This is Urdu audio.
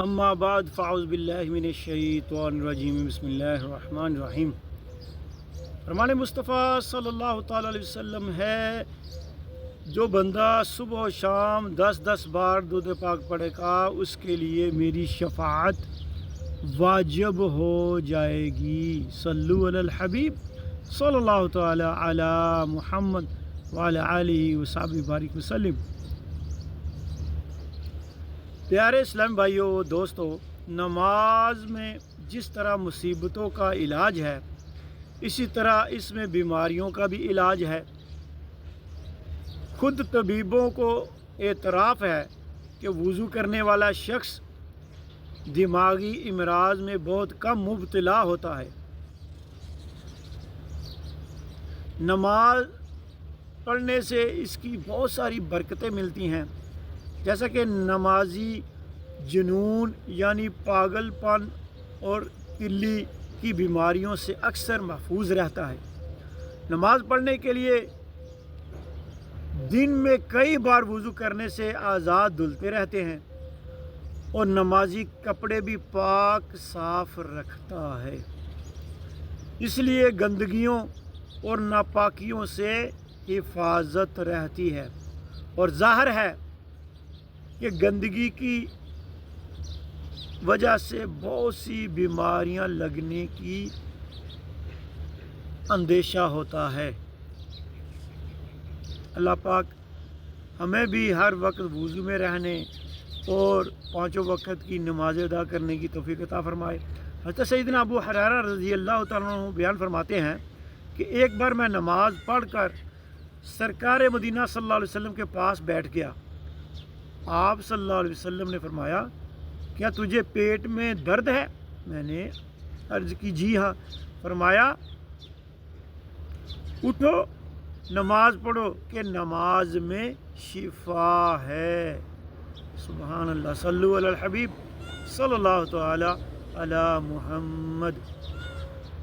اما بعد فاعوذ باللہ من الشیطان الرجیم بسم اللہ الرحمن الرحیم۔ فرمان مصطفیٰ صلی اللہ تعالیٰ علیہ وسلم ہے، جو بندہ صبح و شام 10 بار درود پاک پڑھے گا اس کے لیے میری شفاعت واجب ہو جائے گی۔ صلو علی الحبیب صلی اللہ تعالیٰ علی محمد وعلی آلہ وصحبہ بارک وسلم۔ پیارے اسلام بھائیوں دوستو، نماز میں جس طرح مصیبتوں کا علاج ہے اسی طرح اس میں بیماریوں کا بھی علاج ہے۔ خود طبیبوں کو اعتراف ہے کہ وضو کرنے والا شخص دماغی امراض میں بہت کم مبتلا ہوتا ہے۔ نماز پڑھنے سے اس کی بہت ساری برکتیں ملتی ہیں، جیسا کہ نمازی جنون یعنی پاگل پن اور تلی کی بیماریوں سے اکثر محفوظ رہتا ہے۔ نماز پڑھنے کے لیے دن میں کئی بار وضو کرنے سے اعضاء دھلتے رہتے ہیں اور نمازی کپڑے بھی پاک صاف رکھتا ہے، اس لیے گندگیوں اور ناپاکیوں سے حفاظت رہتی ہے۔ اور ظاہر ہے کہ گندگی کی وجہ سے بہت سی بیماریاں لگنے کی اندیشہ ہوتا ہے۔ اللہ پاک ہمیں بھی ہر وقت وضو میں رہنے اور 5 وقت کی نماز ادا کرنے کی توفیق عطا فرمائے۔ حضرت سیدنا ابو ہریرہ رضی اللہ تعالیٰ عنہ بیان فرماتے ہیں کہ ایک بار میں نماز پڑھ کر سرکار مدینہ صلی اللہ علیہ وسلم کے پاس بیٹھ گیا۔ آپ صلی اللہ علیہ وسلم نے فرمایا، کیا تجھے پیٹ میں درد ہے؟ میں نے عرض کی جی ہاں۔ فرمایا، اٹھو نماز پڑھو کہ نماز میں شفا ہے۔ سبحان اللہ، صلو علی الحبیب صلی اللہ تعالی علی محمد۔